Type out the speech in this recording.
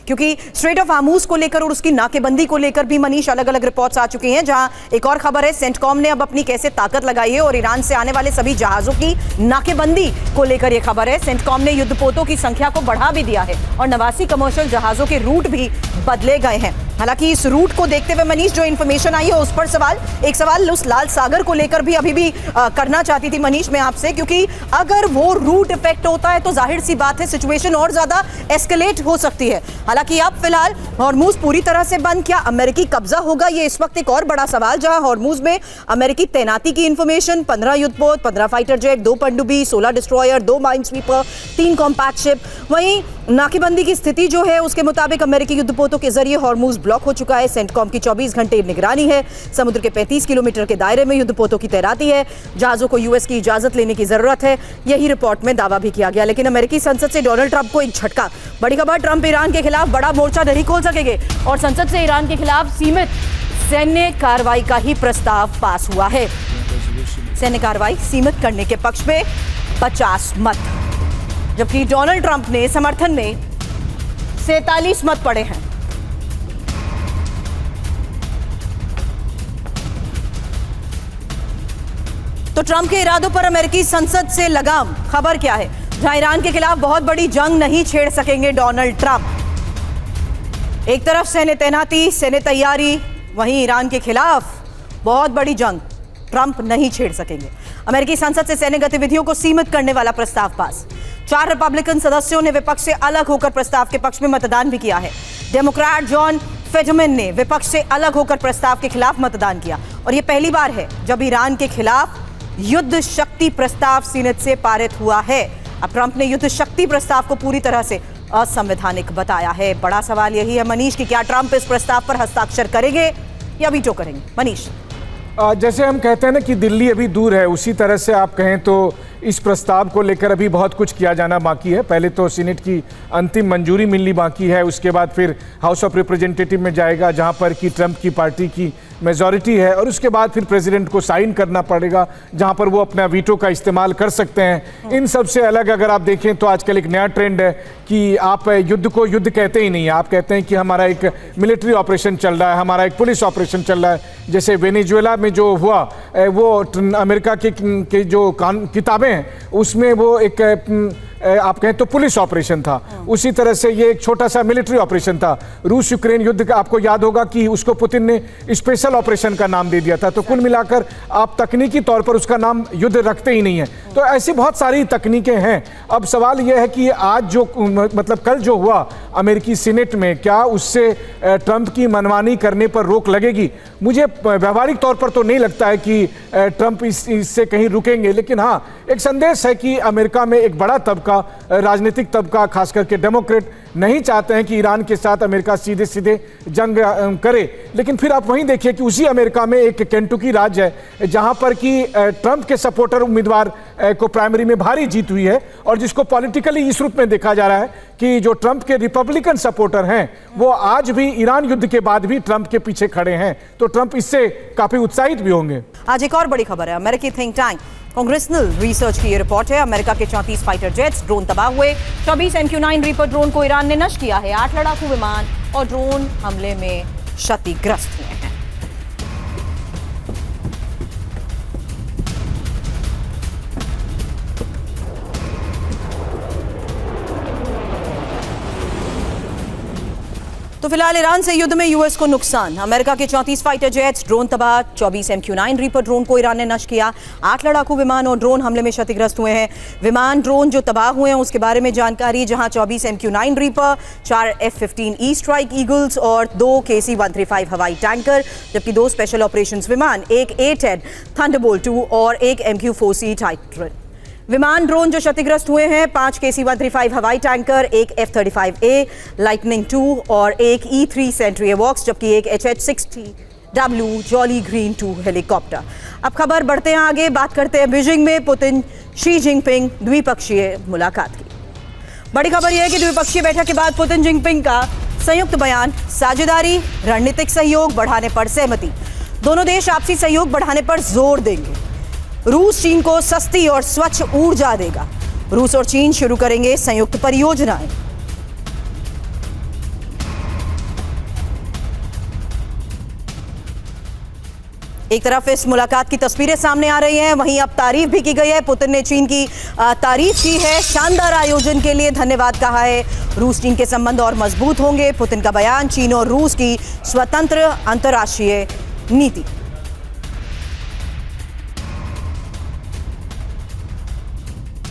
क्योंकि straight of Hormuz को लेकर और उसकी नाकेबंदी को लेकर भी मनीष अलग अलग रिपोर्ट्स आ चुकी हैं, जहां एक और खबर है सेंटकॉम ने अब अपनी कैसे ताकत लगाई है और ईरान से आने वाले सभी जहाजों की नाकेबंदी को लेकर यह खबर है। सेंटकॉम ने युद्धपोतों की संख्या को बढ़ा भी दिया है और 89 कमर्शियल जहाजों के रूट भी बदले गए हैं। हालांकि इस रूट को देखते हुए मनीष जो इंफॉर्मेशन आई है उस पर एक सवाल उस लाल सागर को लेकर भी अभी भी करना चाहती थी मनीष मैं आपसे, क्योंकि अगर वो रूट इफेक्ट होता है तो जाहिर सी बात है सिचुएशन और ज्यादा एस्केलेट हो सकती है। हालांकि अब फिलहाल हॉर्मूज पूरी तरह से बंद, क्या अमेरिकी कब्जा होगा, ये इस वक्त एक और बड़ा सवाल, जहां हॉर्मूज में अमेरिकी तैनाती की इंफॉर्मेशन, 15 युद्धपोत, 15 फाइटर जेट, 2 पनडुब्बी, 16 destroyer, 2 mine sweeper, 3 compact ship. वहीं नाकेबंदी की स्थिति जो है उसके मुताबिक अमेरिकी युद्धपोतों के जरिए हॉर्मूज ब्लॉक हो चुका है। सेंटकॉम की 24 घंटे निगरानी है, समुद्र के 35 किलोमीटर के दायरे में युद्धपोतों की तैनाती है, जहाजों को यूएस की इजाजत लेने की जरूरत है, यही रिपोर्ट में दावा भी किया गया। लेकिन अमेरिकी संसद से डोनाल्ड ट्रंप को एक झटका, बड़ी खबर, ट्रंप ईरान के खिलाफ बड़ा मोर्चा नहीं खोल सकेंगे और संसद से ईरान के खिलाफ सीमित सैन्य कार्रवाई का ही प्रस्ताव पास हुआ है। सैन्य कार्रवाई सीमित करने के पक्ष में 50 मत, जबकि डोनाल्ड ट्रंप ने समर्थन में 47 मत पड़े हैं। तो ट्रंप के इरादों पर अमेरिकी संसद से लगाम, खबर क्या है, जहां ईरान के खिलाफ बहुत बड़ी जंग नहीं छेड़ सकेंगे डोनाल्ड ट्रंप। एक तरफ सैन्य तैनाती, सैन्य तैयारी, वहीं ईरान के खिलाफ बहुत बड़ी जंग ट्रंप नहीं छेड़ सकेंगे। अमेरिकी संसद से सैन्य गतिविधियों को सीमित करने वाला प्रस्ताव पास, 4 रिपब्लिकन सदस्यों ने विपक्ष से अलग होकर प्रस्ताव के पक्ष में मतदान भी किया है। डेमोक्रेट जॉन फेजमैन ने विपक्ष से अलग होकर प्रस्ताव के खिलाफ मतदान किया और यह पहली बार है जब ईरान के खिलाफ युद्ध शक्ति प्रस्ताव सीनेट से पारित हुआ है। अब ट्रंप ने युद्ध शक्ति प्रस्ताव को पूरी तरह से असंवैधानिक बताया है। बड़ा सवाल यही है मनीष कि क्या ट्रंप इस प्रस्ताव पर हस्ताक्षर करेंगे या वीटो करेंगे? मनीष, जैसे हम कहते हैं ना कि दिल्ली अभी दूर है, उसी तरह से आप कहें तो इस प्रस्ताव को लेकर अभी बहुत कुछ किया जाना बाकी है। पहले तो सीनेट की अंतिम मंजूरी मिलनी बाकी है, उसके बाद फिर हाउस ऑफ रिप्रेजेंटेटिव में जाएगा जहां पर कि ट्रंप की पार्टी की मेजॉरिटी है, और उसके बाद फिर प्रेसिडेंट को साइन करना पड़ेगा जहां पर वो अपना वीटो का इस्तेमाल कर सकते हैं। इन सब से अलग अगर आप देखें तो आजकल एक नया ट्रेंड है कि आप युद्ध को युद्ध कहते ही नहीं है, आप कहते हैं कि हमारा एक मिलिट्री ऑपरेशन चल रहा है, हमारा एक पुलिस ऑपरेशन चल रहा है। जैसे वेनेजुएला में जो हुआ वो अमेरिका की जो किताबें हैं उसमें वो एक आप कहें तो पुलिस ऑपरेशन था, उसी तरह से ये एक छोटा सा मिलिट्री ऑपरेशन था। रूस यूक्रेन युद्ध का आपको याद होगा कि उसको पुतिन ने स्पेशल ऑपरेशन का नाम दे दिया था। तो कुल मिलाकर आप तकनीकी तौर पर उसका नाम युद्ध रखते ही नहीं है। तो ऐसी बहुत सारी तकनीकें हैं। अब सवाल यह है कि आज जो मतलब कल जो हुआ अमेरिकी सीनेट में, क्या उससे ट्रंप की मनमानी करने पर रोक लगेगी? मुझे व्यवहारिक तौर पर तो नहीं लगता है कि ट्रंप इससे कहीं रुकेंगे, लेकिन हाँ, एक संदेश है कि अमेरिका में एक बड़ा तबका, राजनीतिक तबका, खास करके डेमोक्रेट, नहीं चाहते हैं कि ईरान के साथ अमेरिका सीधे सीधे जंग करे। लेकिन फिर आप वहीं देखिए कि उसी अमेरिका में एक केंटुकी राज्य है जहां पर कि ट्रंप के सपोर्टर उम्मीदवार को प्राइमरी में भारी जीत हुई है, और जिसको पॉलिटिकली इस रूप में देखा जा रहा है कि जो ट्रंप के रिपब्लिकन सपोर्टर हैं वो आज भी ईरान युद्ध के बाद भी ट्रंप के पीछे खड़े हैं। तो ट्रंप इससे काफी उत्साहित भी होंगे। आज एक और बड़ी खबर है, अमेरिकी थिंक टैंक कांग्रेसनल रिसर्च की ये रिपोर्ट है। अमेरिका के 34 फाइटर जेट्स, ड्रोन तबाह हुए। 24 MQ-9 रीपर ड्रोन को ईरान ने नष्ट किया है। 8 लड़ाकू विमान और ड्रोन हमले में क्षतिग्रस्त हुए हैं। तो फिलहाल ईरान से युद्ध में यूएस को नुकसान, अमेरिका के 34 फाइटर जेट्स, ड्रोन तबाह, 24 MQ-9 रीपर ड्रोन को ईरान ने नष्ट किया। 8 लड़ाकू विमान और ड्रोन हमले में क्षतिग्रस्त हुए हैं। विमान ड्रोन जो तबाह हुए हैं उसके बारे में जानकारी, जहां 24 MQ-9 reaper, 4 F-15E strike eagles और 2 KC-135 हवाई टैंकर, जबकि 2 स्पेशल ऑपरेशंस विमान, एक A-10 थंडरबोल्ट 2 और एक MQ-4C टाइटन। विमान ड्रोन जो क्षतिग्रस्त हुए हैं, 5 KC-135 हवाई टैंकर, एक F-35A लाइटनिंग 2 और एक E-3 सेंट्री एवॉक्स, जबकि एक HH-60W जॉली ग्रीन 2 हेलीकॉप्टर। अब खबर बढ़ते हैं आगे, बात करते हैं बीजिंग में पुतिन शी जिनपिंग द्विपक्षीय मुलाकात की। बड़ी खबर यह है कि द्विपक्षीय बैठक के बाद पुतिन जिनपिंग का संयुक्त बयान, साझेदारी, रणनीतिक सहयोग बढ़ाने पर सहमति। दोनों देश आपसी सहयोग बढ़ाने पर जोर देंगे। रूस चीन को सस्ती और स्वच्छ ऊर्जा देगा। रूस और चीन शुरू करेंगे संयुक्त परियोजनाएं। एक तरफ इस मुलाकात की तस्वीरें सामने आ रही हैं, वहीं अब तारीफ भी की गई है। पुतिन ने चीन की तारीफ की है, शानदार आयोजन के लिए धन्यवाद कहा है। रूस चीन के संबंध और मजबूत होंगे, पुतिन का बयान। चीन और रूस की स्वतंत्र अंतर्राष्ट्रीय नीति।